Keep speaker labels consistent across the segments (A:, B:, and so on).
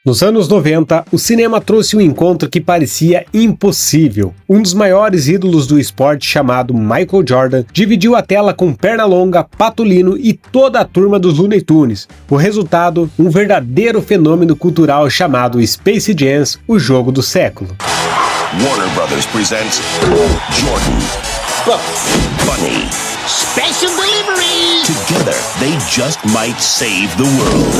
A: Nos anos 90, o cinema trouxe um encontro que parecia impossível. Um dos maiores ídolos do esporte, chamado Michael Jordan, dividiu a tela com Pernalonga, Patolino e toda a turma dos Looney Tunes. O resultado, um verdadeiro fenômeno cultural chamado Space Jam, o jogo do século.
B: Warner Brothers presents Jordan, Bugs Bunny.
C: Special delivery!
B: Together, they just might save the world.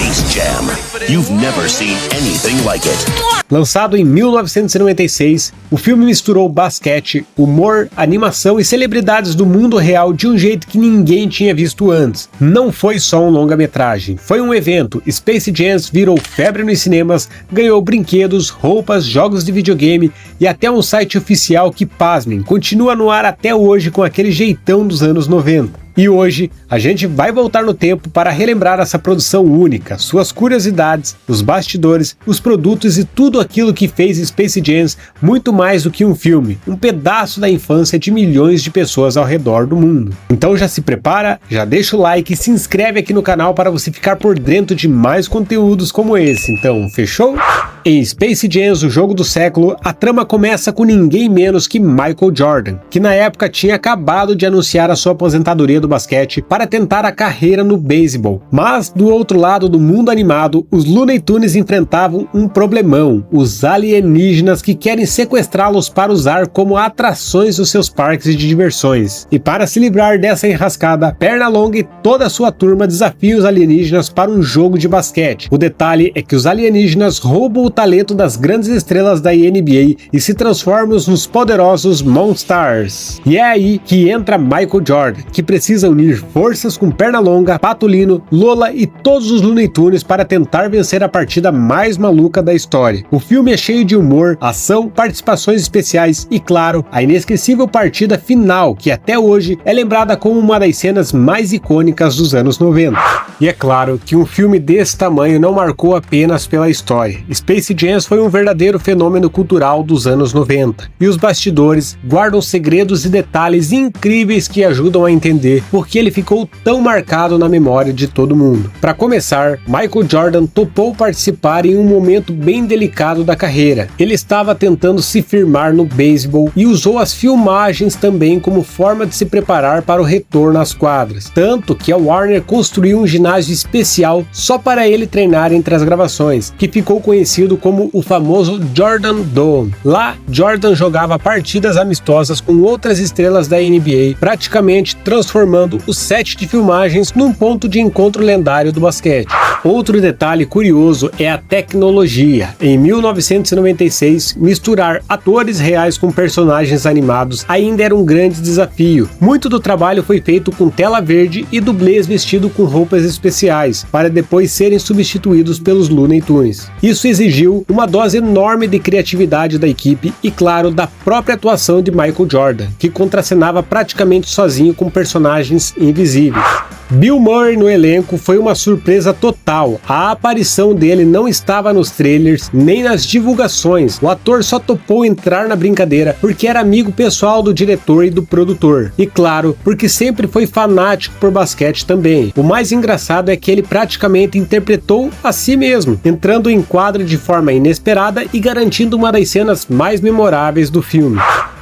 B: Space Jam. You've never seen anything like it.
A: Lançado em 1996, o filme misturou basquete, humor, animação e celebridades do mundo real de um jeito que ninguém tinha visto antes. Não foi só um longa-metragem, foi um evento. Space Jam virou febre nos cinemas, ganhou brinquedos, roupas, jogos de videogame e até um site oficial que, pasmem, continua no ar até hoje com aquele jeitão dos anos 90. E hoje, a gente vai voltar no tempo para relembrar essa produção única, suas curiosidades, os bastidores, os produtos e tudo aquilo que fez Space Jam muito mais do que um filme, um pedaço da infância de milhões de pessoas ao redor do mundo. Então já se prepara, já deixa o like e se inscreve aqui no canal para você ficar por dentro de mais conteúdos como esse. Então, fechou? Em Space Jam, o jogo do século, a trama começa com ninguém menos que Michael Jordan, que na época tinha acabado de anunciar a sua aposentadoria do basquete para tentar a carreira no beisebol. Mas, do outro lado do mundo animado, os Looney Tunes enfrentavam um problemão: os alienígenas que querem sequestrá-los para usar como atrações dos seus parques de diversões. E para se livrar dessa enrascada, Pernalonga e toda a sua turma desafiam os alienígenas para um jogo de basquete. O detalhe é que os alienígenas roubam o talento das grandes estrelas da NBA e se transformam nos poderosos Monstars. E é aí que entra Michael Jordan, que precisa unir forças com Pernalonga, Patolino, Lola e todos os Looney Tunes para tentar vencer a partida mais maluca da história. O filme é cheio de humor, ação, participações especiais e, claro, a inesquecível partida final, que até hoje é lembrada como uma das cenas mais icônicas dos anos 90. E é claro que um filme desse tamanho não marcou apenas pela história. Space Jam foi um verdadeiro fenômeno cultural dos anos 90, e os bastidores guardam segredos e detalhes incríveis que ajudam a entender por que ele ficou tão marcado na memória de todo mundo. Para começar, Michael Jordan topou participar em um momento bem delicado da carreira. Ele estava tentando se firmar no beisebol e usou as filmagens também como forma de se preparar para o retorno às quadras, tanto que a Warner construiu um ginásio especial só para ele treinar entre as gravações, que ficou conhecido como o famoso Jordan Dome. Lá, Jordan jogava partidas amistosas com outras estrelas da NBA, praticamente transformando o set de filmagens num ponto de encontro lendário do basquete. Outro detalhe curioso é a tecnologia. Em 1996, misturar atores reais com personagens animados ainda era um grande desafio. Muito do trabalho foi feito com tela verde e dublês vestido com roupas especiais, para depois serem substituídos pelos Looney Tunes. Isso exigiu uma dose enorme de criatividade da equipe e, claro, da própria atuação de Michael Jordan, que contracenava praticamente sozinho com personagens invisíveis. Bill Murray no elenco foi uma surpresa total. A aparição dele não estava nos trailers nem nas divulgações. O ator só topou entrar na brincadeira porque era amigo pessoal do diretor e do produtor. E claro, porque sempre foi fanático por basquete também. O mais engraçado é que ele praticamente interpretou a si mesmo, entrando em quadro de forma inesperada e garantindo uma das cenas mais memoráveis do filme.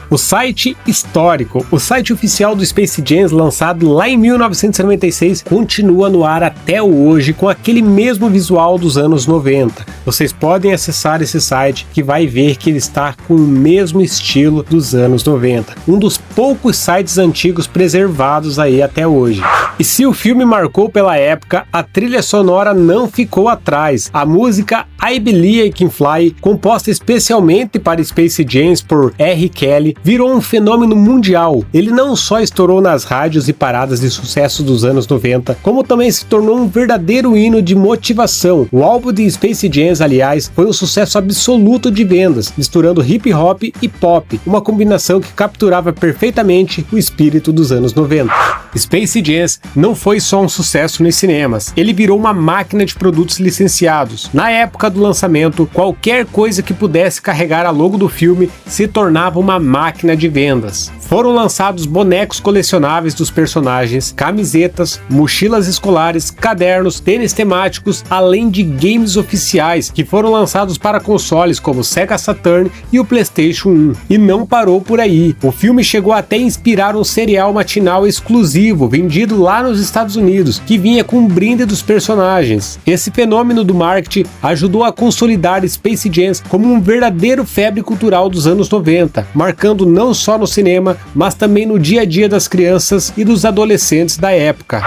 A: O site histórico, o site oficial do Space Jam, lançado lá em 1996, continua no ar até hoje com aquele mesmo visual dos anos 90. Vocês podem acessar esse site que vai ver que ele está com o mesmo estilo dos anos 90. Um dos poucos sites antigos preservados aí até hoje. E se o filme marcou pela época, a trilha sonora não ficou atrás. A música I Believe I Can Fly, composta especialmente para Space Jam por R. Kelly, virou um fenômeno mundial. Ele não só estourou nas rádios e paradas de sucesso dos anos 90, como também se tornou um verdadeiro hino de motivação. O álbum de Space Jam, aliás, foi um sucesso absoluto de vendas, misturando hip hop e pop, uma combinação que capturava perfeitamente o espírito dos anos 90. Space Jam não foi só um sucesso nos cinemas, ele virou uma máquina de produtos licenciados. Na época, época do lançamento, qualquer coisa que pudesse carregar a logo do filme se tornava uma máquina de vendas. Foram lançados bonecos colecionáveis dos personagens, camisetas, mochilas escolares, cadernos, tênis temáticos, além de games oficiais que foram lançados para consoles como o Sega Saturn e o PlayStation 1. E não parou por aí. O filme chegou até a inspirar um serial matinal exclusivo vendido lá nos Estados Unidos, que vinha com um brinde dos personagens. Esse fenômeno do marketing ajudou a consolidar Space Jam como um verdadeiro febre cultural dos anos 90, marcando não só no cinema, mas também no dia a dia das crianças e dos adolescentes da época.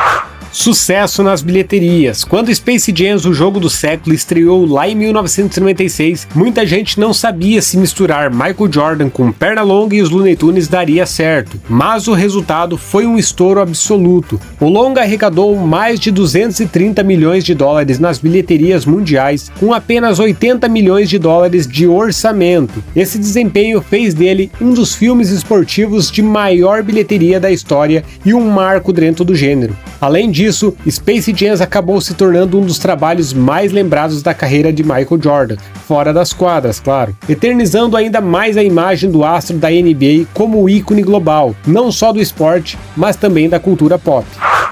A: Sucesso nas bilheterias. Quando Space Jam, o jogo do século, estreou lá em 1996, muita gente não sabia se misturar Michael Jordan com Pernalonga e os Looney Tunes daria certo, mas o resultado foi um estouro absoluto. O longa arrecadou mais de 230 milhões de dólares nas bilheterias mundiais, com apenas 80 milhões de dólares de orçamento. Esse desempenho fez dele um dos filmes esportivos de maior bilheteria da história e um marco dentro do gênero. Além disso, Space Jam acabou se tornando um dos trabalhos mais lembrados da carreira de Michael Jordan, fora das quadras, claro, eternizando ainda mais a imagem do astro da NBA como ícone global, não só do esporte, mas também da cultura pop.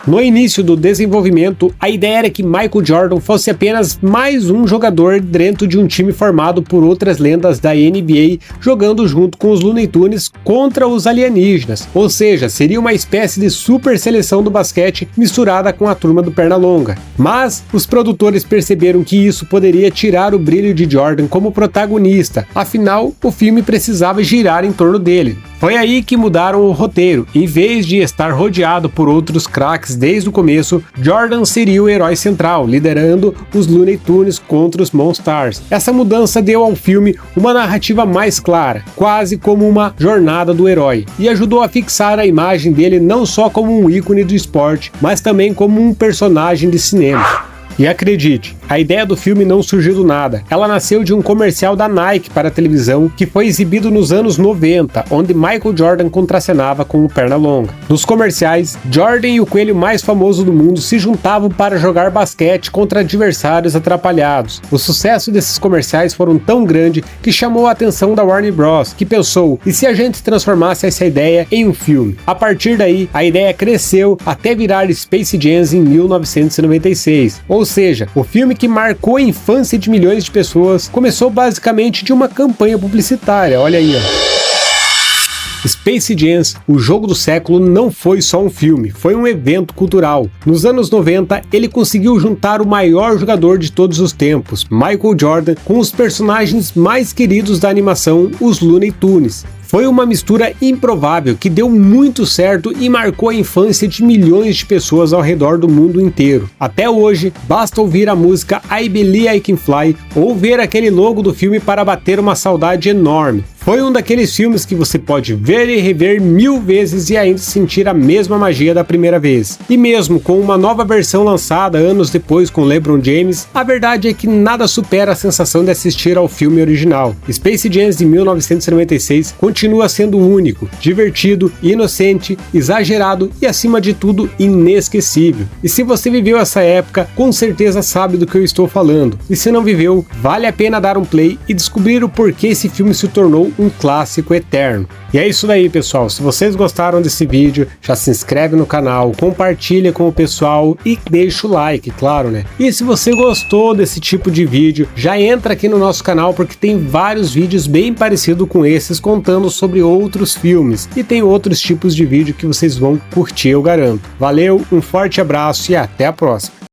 A: No início do desenvolvimento, a ideia era que Michael Jordan fosse apenas mais um jogador dentro de um time formado por outras lendas da NBA jogando junto com os Looney Tunes contra os alienígenas, ou seja, seria uma espécie de super seleção do basquete misturada com a turma do Pernalonga. Mas os produtores perceberam que isso poderia tirar o brilho de Jordan como protagonista, afinal o filme precisava girar em torno dele. Foi aí que mudaram o roteiro. Em vez de estar rodeado por outros craques desde o começo, Jordan seria o herói central, liderando os Looney Tunes contra os Monstars. Essa mudança deu ao filme uma narrativa mais clara, quase como uma jornada do herói, e ajudou a fixar a imagem dele não só como um ícone do esporte, mas também como um personagem de cinema. E acredite, a ideia do filme não surgiu do nada. Ela nasceu de um comercial da Nike para a televisão que foi exibido nos anos 90, onde Michael Jordan contracenava com o Pernalonga. Nos comerciais, Jordan e o coelho mais famoso do mundo se juntavam para jogar basquete contra adversários atrapalhados. O sucesso desses comerciais foram tão grande que chamou a atenção da Warner Bros., que pensou, e se a gente transformasse essa ideia em um filme? A partir daí, a ideia cresceu até virar Space Jam em 1996, ou seja, o filme que marcou a infância de milhões de pessoas começou basicamente de uma campanha publicitária, olha aí, ó. Space Jam, o jogo do século, não foi só um filme, foi um evento cultural. Nos anos 90, ele conseguiu juntar o maior jogador de todos os tempos, Michael Jordan, com os personagens mais queridos da animação, os Looney Tunes. Foi uma mistura improvável que deu muito certo e marcou a infância de milhões de pessoas ao redor do mundo inteiro. Até hoje, basta ouvir a música I Believe I Can Fly ou ver aquele logo do filme para bater uma saudade enorme. Foi um daqueles filmes que você pode ver e rever 1000 vezes e ainda sentir a mesma magia da primeira vez. E mesmo com uma nova versão lançada anos depois com LeBron James, a verdade é que nada supera a sensação de assistir ao filme original. Space Jam de 1996 continua sendo único, divertido, inocente, exagerado e, acima de tudo, inesquecível. E se você viveu essa época, com certeza sabe do que eu estou falando. E se não viveu, vale a pena dar um play e descobrir o porquê esse filme se tornou um clássico eterno. E é isso daí, pessoal. Se vocês gostaram desse vídeo, já se inscreve no canal, compartilha com o pessoal e deixa o like, claro, né? E se você gostou desse tipo de vídeo, já entra aqui no nosso canal porque tem vários vídeos bem parecidos com esses contando sobre outros filmes e tem outros tipos de vídeo que vocês vão curtir, eu garanto. Valeu, um forte abraço e até a próxima.